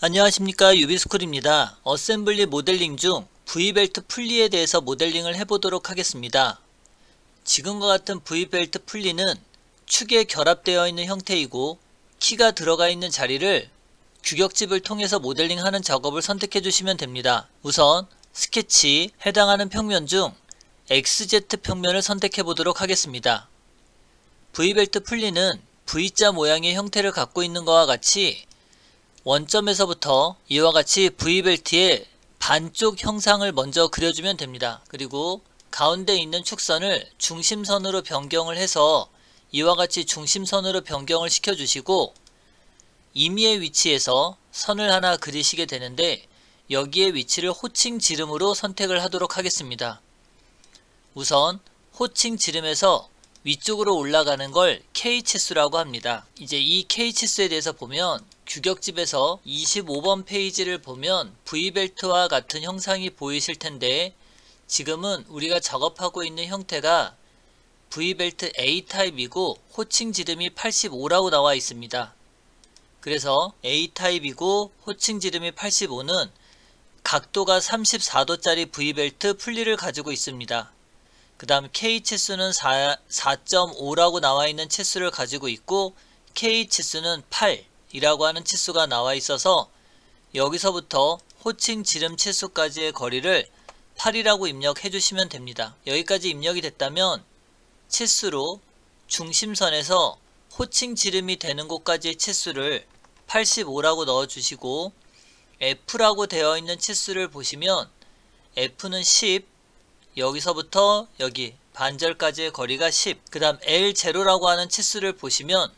안녕하십니까, 유비스쿨입니다. 어셈블리 모델링 중 V벨트 풀리에 대해서 모델링을 해보도록 하겠습니다. 지금과 같은 V벨트 풀리는 축에 결합되어 있는 형태이고 키가 들어가 있는 자리를 규격집을 통해서 모델링하는 작업을 선택해 주시면 됩니다. 우선 스케치 해당하는 평면 중 XZ 평면을 선택해 보도록 하겠습니다. V벨트 풀리는 V자 모양의 형태를 갖고 있는 것과 같이 원점에서부터 이와 같이 V벨트의 반쪽 형상을 먼저 그려주면 됩니다. 그리고 가운데 있는 축선을 중심선으로 변경을 해서 이와 같이 중심선으로 변경을 시켜주시고 임의의 위치에서 선을 하나 그리시게 되는데 여기에 위치를 호칭 지름으로 선택을 하도록 하겠습니다. 우선 호칭 지름에서 위쪽으로 올라가는 걸 K치수라고 합니다. 이제 이 K치수에 대해서 보면 규격집에서 25번 페이지를 보면 V벨트와 같은 형상이 보이실 텐데 지금은 우리가 작업하고 있는 형태가 V벨트 A타입이고 호칭 지름이 85라고 나와 있습니다. 그래서 A타입이고 호칭 지름이 85는 각도가 34도짜리 V벨트 풀리를 가지고 있습니다. 그 다음 K치수는 4.5라고 나와 있는 치수를 가지고 있고 K치수는 8이라고 하는 치수가 나와 있어서 여기서부터 호칭 지름 치수까지의 거리를 8이라고 입력해 주시면 됩니다. 여기까지 입력이 됐다면 치수로 중심선에서 호칭 지름이 되는 곳까지의 치수를 85라고 넣어 주시고 F라고 되어 있는 치수를 보시면 F는 10, 여기서부터 여기 반절까지의 거리가 10. 그 다음 L0라고 하는 치수를 보시면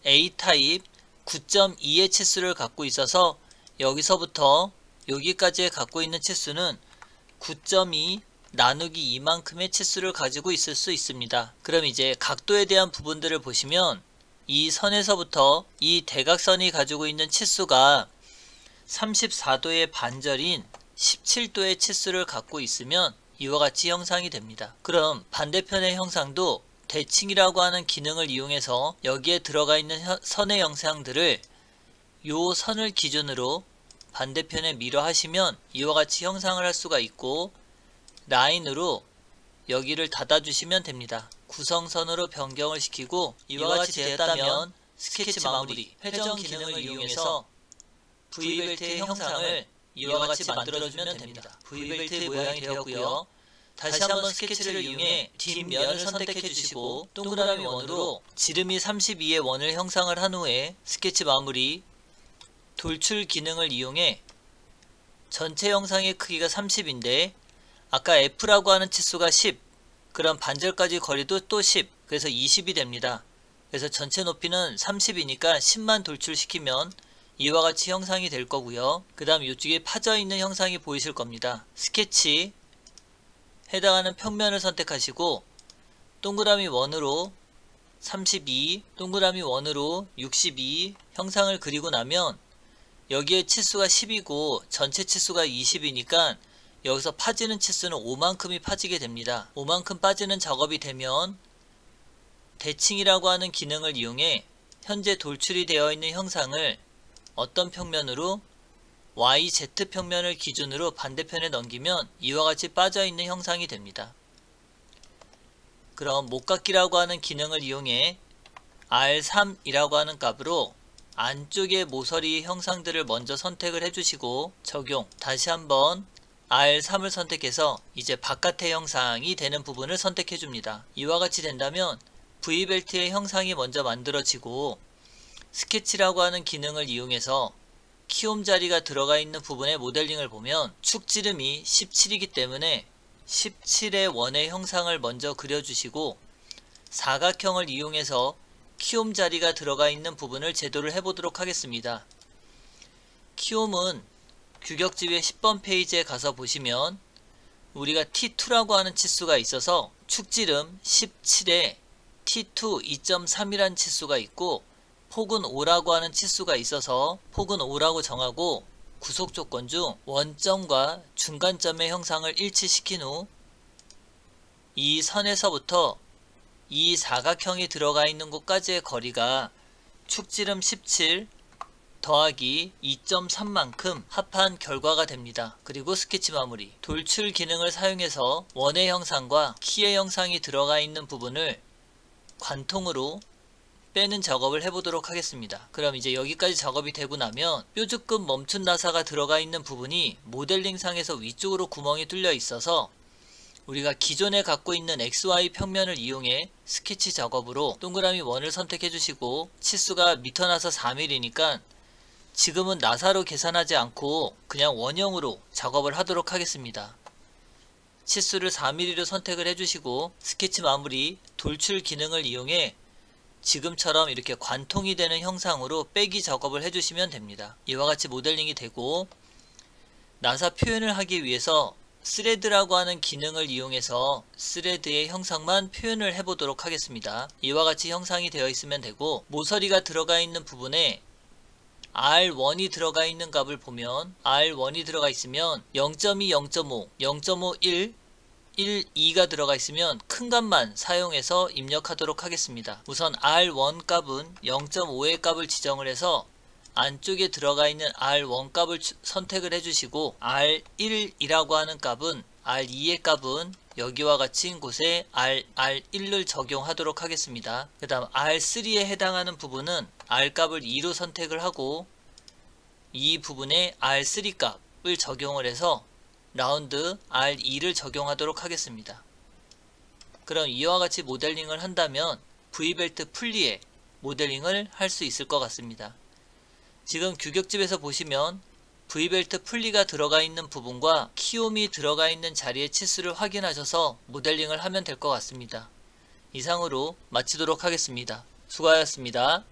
A타입 9.2의 치수를 갖고 있어서 여기서부터 여기까지 갖고 있는 치수는 9.2 나누기 2만큼의 치수를 가지고 있을 수 있습니다. 그럼 이제 각도에 대한 부분들을 보시면 이 선에서부터 이 대각선이 가지고 있는 치수가 34도의 반절인 17도의 치수를 갖고 있으면 이와 같이 형상이 됩니다. 그럼 반대편의 형상도 대칭이라고 하는 기능을 이용해서 여기에 들어가 있는 선의 형상들을 요 선을 기준으로 반대편에 미러 하시면 이와 같이 형상을 할 수가 있고 라인으로 여기를 닫아 주시면 됩니다. 구성선으로 변경을 시키고 이와 같이 되었다면 스케치 마무리 회전 기능을 이용해서 V벨트의 형상을 이와 같이 만들어주면 됩니다. V벨트의 모양이 되었고요. 다시 한번 스케치를 이용해 뒷면을 선택해 주시고 동그라미 원으로 지름이 32의 원을 형상을 한 후에 스케치 마무리 돌출 기능을 이용해 전체 형상의 크기가 30인데 아까 F라고 하는 치수가 10, 그럼 반절까지 거리도 또 10, 그래서 20이 됩니다. 그래서 전체 높이는 30이니까 10만 돌출시키면 이와 같이 형상이 될 거고요. 그 다음 이쪽에 파져 있는 형상이 보이실 겁니다. 스케치 해당하는 평면을 선택하시고 동그라미 원으로 32, 동그라미 원으로 62 형상을 그리고 나면 여기에 치수가 10이고 전체 치수가 20이니까 여기서 파지는 치수는 5만큼이 파지게 됩니다. 5만큼 빠지는 작업이 되면 대칭이라고 하는 기능을 이용해 현재 돌출이 되어 있는 형상을 어떤 평면으로 YZ 평면을 기준으로 반대편에 넘기면 이와 같이 빠져있는 형상이 됩니다. 그럼 목깎기라고 하는 기능을 이용해 R3이라고 하는 값으로 안쪽의 모서리 형상들을 먼저 선택을 해주시고 적용, 다시 한번 R3을 선택해서 이제 바깥의 형상이 되는 부분을 선택해 줍니다. 이와 같이 된다면 V벨트의 형상이 먼저 만들어지고 스케치라고 하는 기능을 이용해서 키움 자리가 들어가 있는 부분의 모델링을 보면 축지름이 17이기 때문에 17의 원의 형상을 먼저 그려주시고 사각형을 이용해서 키움 자리가 들어가 있는 부분을 제도를 해보도록 하겠습니다. 키움은 규격집의 10번 페이지에 가서 보시면 우리가 T2라고 하는 치수가 있어서 축지름 17에 T2 2.3이라는 치수가 있고 폭은 5라고 하는 치수가 있어서 폭은 5라고 정하고 구속 조건 중 원점과 중간점의 형상을 일치시킨 후 이 선에서부터 이 사각형이 들어가 있는 곳까지의 거리가 축지름 17, 더하기 2.3만큼 합한 결과가 됩니다. 그리고 스케치 마무리. 돌출 기능을 사용해서 원의 형상과 키의 형상이 들어가 있는 부분을 관통으로 빼는 작업을 해보도록 하겠습니다. 그럼 이제 여기까지 작업이 되고 나면 뾰족급 멈춘 나사가 들어가 있는 부분이 모델링상에서 위쪽으로 구멍이 뚫려 있어서 우리가 기존에 갖고 있는 XY 평면을 이용해 스케치 작업으로 동그라미 원을 선택해 주시고 치수가 미터 나사 4mm니까 지금은 나사로 계산하지 않고 그냥 원형으로 작업을 하도록 하겠습니다. 치수를 4mm로 선택을 해주시고 스케치 마무리 돌출 기능을 이용해 지금처럼 이렇게 관통이 되는 형상으로 빼기 작업을 해주시면 됩니다. 이와 같이 모델링이 되고 나사 표현을 하기 위해서 스레드라고 하는 기능을 이용해서 스레드의 형상만 표현을 해보도록 하겠습니다. 이와 같이 형상이 되어 있으면 되고 모서리가 들어가 있는 부분에 R1이 들어가 있는 값을 보면 R1이 들어가 있으면 0.2, 0.5, 0.51 1,2가 들어가 있으면 큰 값만 사용해서 입력하도록 하겠습니다. 우선 R1 값은 0.5의 값을 지정을 해서 안쪽에 들어가 있는 R1 값을 선택을 해주시고 R1이라고 하는 값은 R2의 값은 여기와 같은 곳에 R1을 적용하도록 하겠습니다. 그 다음 R3에 해당하는 부분은 R 값을 2로 선택을 하고 이 부분에 R3 값을 적용을 해서 라운드 R2를 적용하도록 하겠습니다. 그럼 이와 같이 모델링을 한다면 V벨트 풀리에 모델링을 할 수 있을 것 같습니다. 지금 규격집에서 보시면 V벨트 풀리가 들어가 있는 부분과 키홈이 들어가 있는 자리의 치수를 확인하셔서 모델링을 하면 될 것 같습니다. 이상으로 마치도록 하겠습니다. 수고하셨습니다.